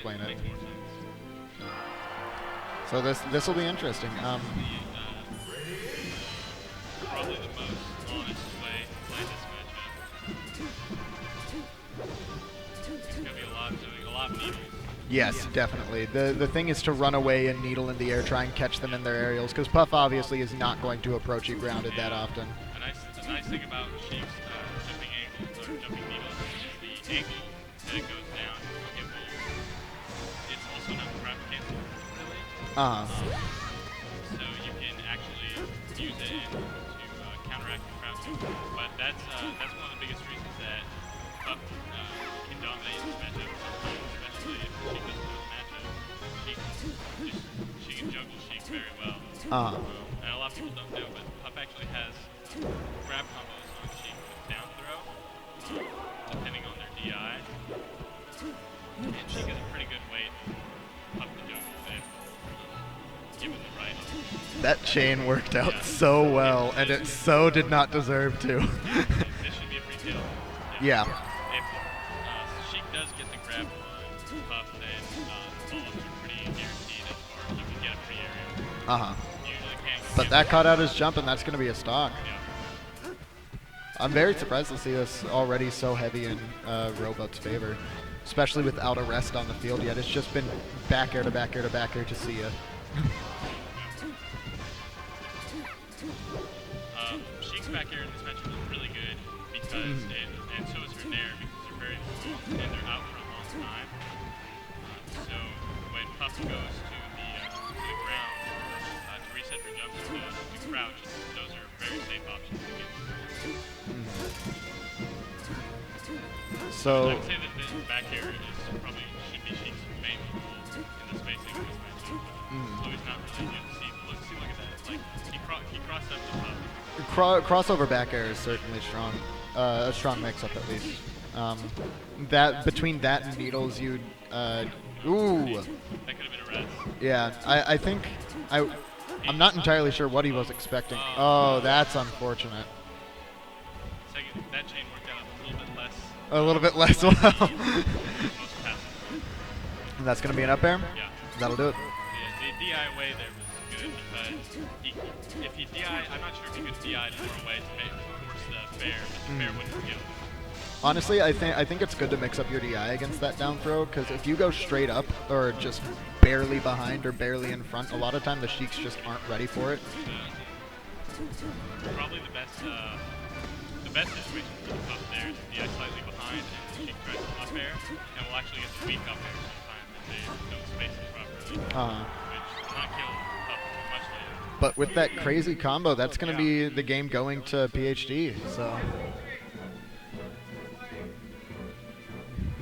explain it. So this will be interesting. Probably the most honest way to play this matchup. It's gonna be a lot of needles. Yes, definitely. The thing is to run away and needle in the air, try and catch them in their aerials, because Puff obviously is not going to approach you grounded that often. A nice thing about Sheik's jumping angles or jumping needles is the angle that it goes down. It's also not crowd cancel, really. So you can actually use it to counteract the crowd cancel. But that's one of the biggest reasons that Puff can dominate this matchup, especially if Sheik doesn't know the matchup. She can juggle Sheik very well. And a lot of people don't know, but Puff actually has grab combos on Sheik with down throw, depending on their DI. And Sheik is a pretty good weight Puff to juggle if given the right. That chain worked out so well, and it so did not deserve to. This should be a free kill. Yeah. If Sheik does get the grab on Puff, then the follow-ups are pretty guaranteed as far as you can get a free area. But that caught out his jump, and that's going to be a stock. Yeah. I'm very surprised to see us already so heavy in RoBoat's favor, especially without a rest on the field yet. It's just been back air to back air to back air to see ya. Sheik's back air in this matchup is really good because and so is her nair because they're very long and they're out for a long time. So when Puff goes to the ground to reset her jumps to crouch, those are very safe options to get. So I would say that the back air probably should be Sheik's main role in the spacing of this matchup. Louis not really good to see. Look at that. Like he crossed up the Puff. Crossover back air is certainly strong. A strong mix-up at least. That between that and needles, you'd That could have been a rest. Yeah, I think I'm not entirely sure what he was expecting. Oh, that's unfortunate. That chain worked out A little bit less well. And that's going to be an up air? Yeah. That'll do it. Yeah, the DI away there was good because if he DI, I'm not sure if he could DI more away to force the fair, but the fair wouldn't kill. Honestly, I think it's good to mix up your DI against that down throw, because if you go straight up or just barely behind or barely in front, a lot of time the Sheiks just aren't ready for it. Probably the best situation for the Puff there is DI slightly behind and the Sheik tries to up air, and we'll actually get the weak up air sometimes if they don't space it properly, which will not kill Puff much later. But with that crazy combo, that's going to be the game going to PhD, so.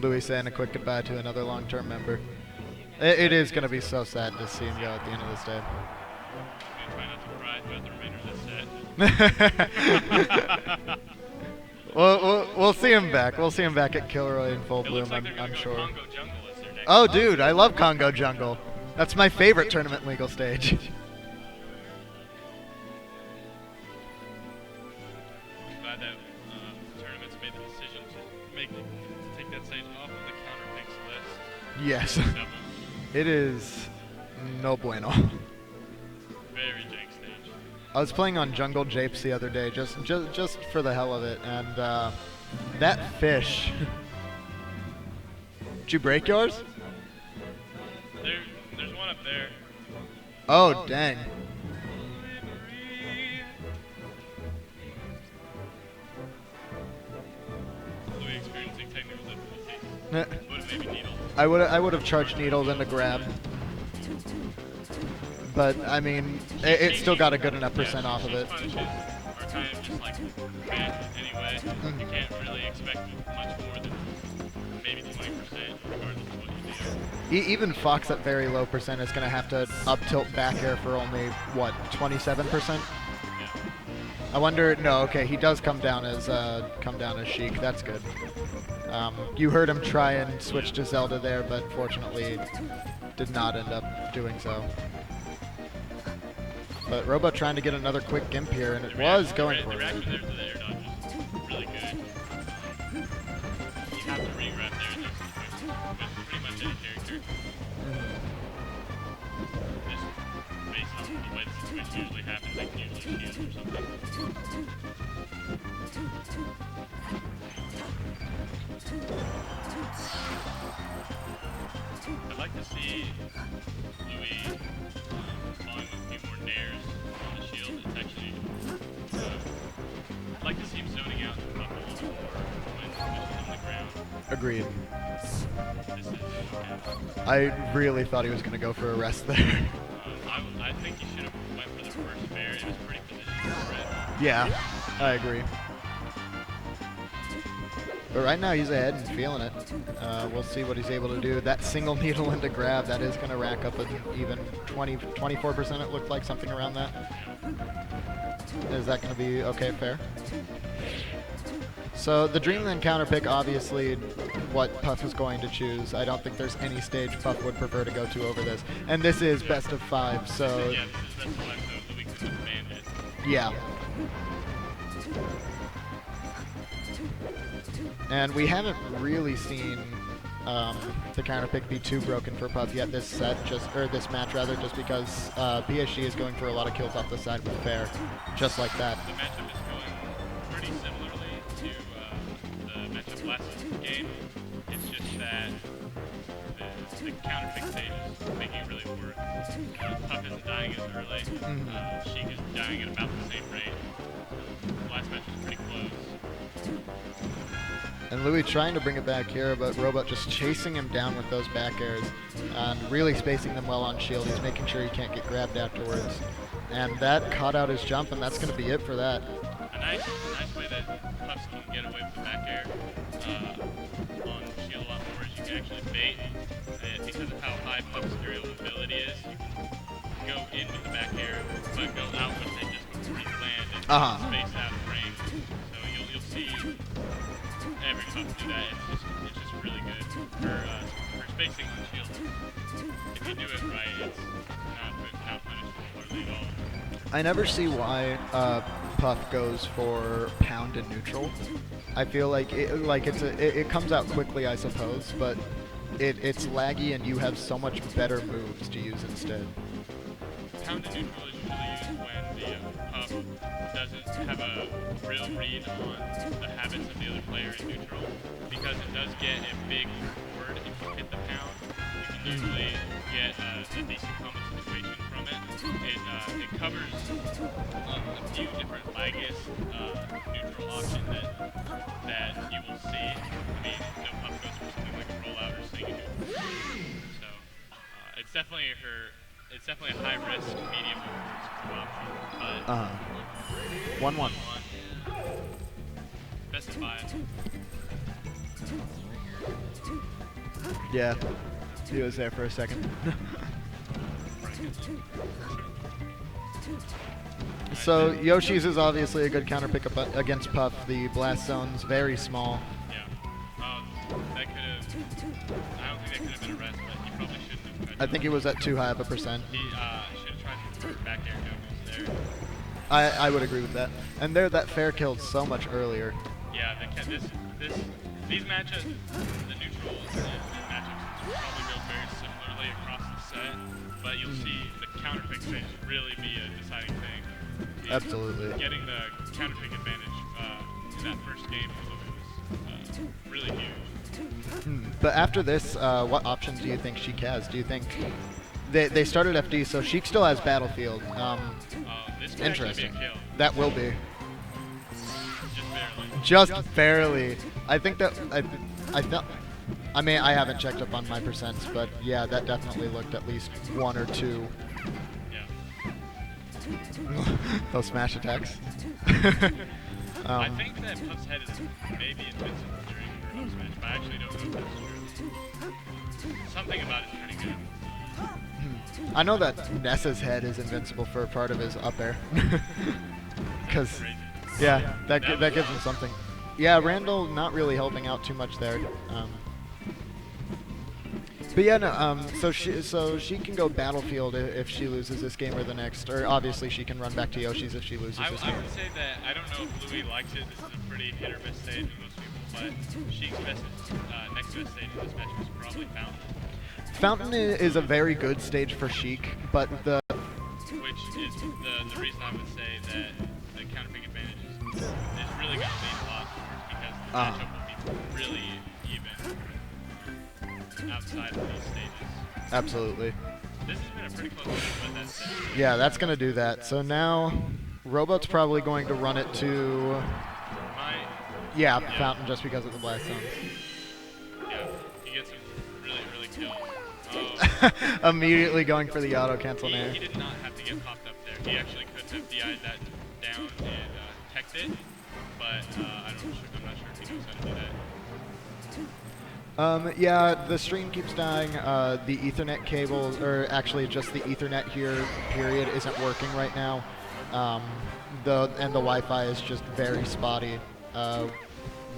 Louis saying a quick goodbye to another long-term member. It is going to be so sad to see him go at the end of this day. I'm going to try not to cry throughout the remainder of this set. We'll see him back. We'll see him back at Kilroy in full bloom, like I'm sure. Congo Jungle as their next Oh, dude, I love Congo Jungle. That's my favorite tournament legal stage. I'm glad that the tournament's made the decision to take that stage off of the counter picks list. Yes. Doubles. It is no bueno. Very jank stage. I was playing on Jungle Japes the other day, just for the hell of it, and that fish. Did you break yours? There's one up there. Oh, dang. Louis experiencing technical difficulties. Would have maybe needles. I would have charged needle then to grab. But I mean, it still got a good enough percent off of it. Punishes are kind of just like bad anyway. You can't really expect much more than maybe 20% regardless of what you do. Even Fox at very low percent is going to have to up tilt back air for only what, 27%? Yeah. I wonder. No, okay, he does come down as Sheik. That's good. You heard him try and switch to Zelda there, but fortunately did not end up doing so. But RoBoat trying to get another quick gimp here, and it was going for it. The reaction there to the air dodge is really good. You have to re-grab there in those situations with pretty much any character. quicker. Just based on the way the situation usually happens, they can usually shield or something. I'd like to see Louis falling with a few more nairs on the shield. It's actually, I'd like to see him zoning out a couple more when he's on the ground. Agreed. This is, I really thought he was going to go for a rest there. I think he should have went for the first fair. It was pretty positioned for it. Yeah, I agree. But right now he's ahead and feeling it. We'll see what he's able to do. That single needle into grab, that is going to rack up an even 24%, it looked like, something around that. Is that going to be okay, fair? So the Dreamland counter pick, obviously what Puff is going to choose. I don't think there's any stage Puff would prefer to go to over this. And this is best of 5, so... Yeah, this is best of 5, so Louis couldn't have banned it. Yeah. And we haven't really seen the counter pick be too broken for Puff yet this set, this match rather, just because PhD is going for a lot of kills off the side with fair, just like that. The matchup is going pretty similarly to the matchup last game. It's just that the counter pick stage is making it really work. Puff isn't dying as early. Sheik is dying at about the same rate. The last match was pretty close. And Louis trying to bring it back here, but RoBoat just chasing him down with those back airs and really spacing them well on shield. He's making sure he can't get grabbed afterwards. And that caught out his jump, and that's going to be it for that. A nice way that Puffs can get away with the back air on shield a lot more is you can actually bait. Because of how high Puff's aerial mobility is, you can go in with the back air, but go out with it just before you land and space out of frame. So you'll see every Puff do that. It's just really good for spacing on shield. If you do it right, it's not punishable hardly at all. I never see why Puff goes for pound and neutral. I feel like it comes out quickly, I suppose, but it's laggy and you have so much better moves to use instead. Pound and neutral is usually used when the Puff doesn't have a real read on the habits of the other player in neutral, because it does get a big reward if you hit the pound. You can usually get a decent combo situation from it. It covers a few different laggiest neutral options that you will see. I mean, no Puff goes for something like a rollout or sing neutral. So it's definitely a high risk, medium risk option. But 1-1. Best of 5. Yeah, he was there for a second. So Yoshi's is obviously a good counter pick up against Puff. The blast zone's very small. Yeah. That could have. I don't think that could have been a rest, but he probably shouldn't have tried. I think he was at too high of a percent. He should have tried for back air juggles there. I would agree with that. And there, that fair killed so much earlier. Yeah, these matchups, the neutral matchups probably go very similarly across the set, but you'll see the counter pick stage really be a deciding thing. Absolutely. Getting the counter pick advantage in that first game was really huge. But after this, what options do you think Sheik has? Do you think they started FD, so Sheik still has Battlefield? This could Interesting. actually be a kill. That will be. Just barely. Just barely. I think that I mean, I haven't checked up on my percents, but yeah, that definitely looked at least 1 or 2. Yeah. Those smash attacks. I think that Puff's head is maybe invincible during her up smash, but I actually don't know if that's true. Something about it's pretty good. I know that Nessa's head is invincible for part of his up air. Because, yeah, that gives him something. Yeah, Randall not really helping out too much there. But yeah, no, so she can go Battlefield if she loses this game or the next, or obviously she can run back to Yoshi's if she loses this game. I would say that I don't know if Louis likes it. This is a pretty hit or miss stage for most people, but Sheik's next best stage in this match was probably Fountain. Fountain is a very good stage for Sheik, but the which is the reason I would say that the counter pick advantage is really going to lean a lot towards, because the matchup will be really even outside of these stages. Absolutely. This has been a pretty close game, but that's it. Yeah, that's going to do that. So now RoBoat's probably going to run it to yeah, Fountain, just because of the blast zones. Yeah, he gets some really kills. Immediately going for the auto cancel nair. He did not have to get popped up there. He actually could have DI'd that down and teched it, but I'm not sure if he knows how to do that. Yeah, the stream keeps dying. The Ethernet cable, or actually just the Ethernet here, period, isn't working right now. The Wi-Fi is just very spotty.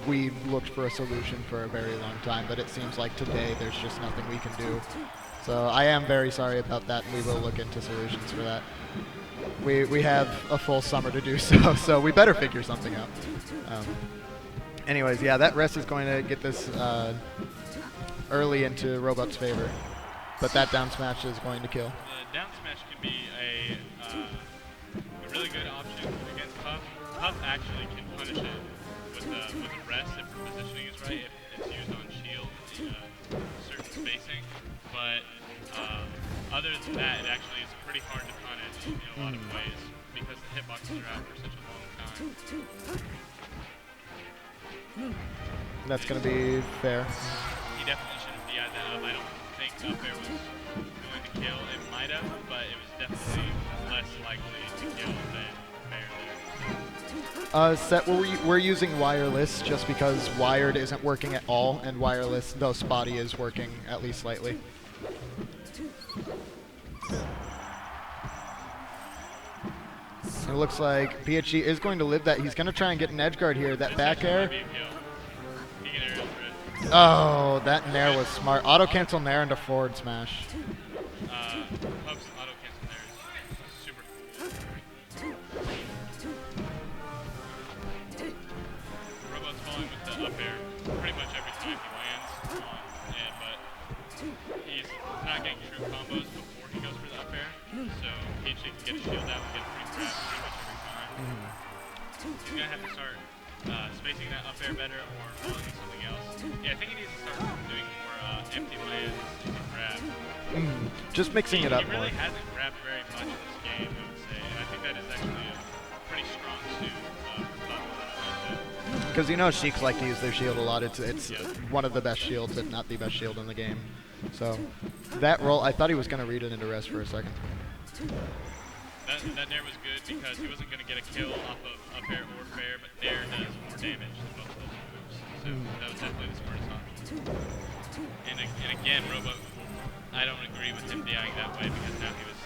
We looked for a solution for a very long time, but it seems like today there's just nothing we can do. So I am very sorry about that, and we will look into solutions for that. We have a full summer to do so, so we better figure something out. Anyways, yeah, that rest is going to get this early into RoBoat's favor, but that down smash is going to kill. The down smash can be a really good option against Puff. Puff actually can punish it with a rest if the positioning is right, if it's used on shield in a certain spacing. But other than that, it actually is pretty hard to punish in a lot of ways because the hitboxes are out for such a long time. That's going to be fair. He definitely should have DI'd that up. I don't think up air was going to kill. It might have, but it was definitely less likely to kill than fair. Set, we're using wireless just because wired isn't working at all, and wireless, though spotty, is working at least slightly. It looks like PhD is going to live that. He's going to try and get an edge guard here. That back air. Oh, that nair was smart. Auto cancel nair into forward smash. Puff's auto cancel nair is super cool. RoBoat's falling with the up air pretty much every time he lands but he's not getting true combos before he goes for the up air, so PhD can get a shield out and get a free grab pretty much every time. He's going to have to start spacing that up air better or falling to something else. Yeah, I think he needs to start doing more empty lands to grab. Just mixing it up more. He really hasn't grabbed very much in this game, I would say, and I think that is actually a pretty strong suit for Puff. Because you know Sheiks like to use their shield a lot. It's one of the best shields, if not the best shield in the game. So that roll, I thought he was going to read it into rest for a second. That nair was good because he wasn't going to get a kill off of up air or fair, but nair does more damage than both of those moves. So that was definitely the smartest option. And again, RoBoat, I don't agree with him DIing that way because now he was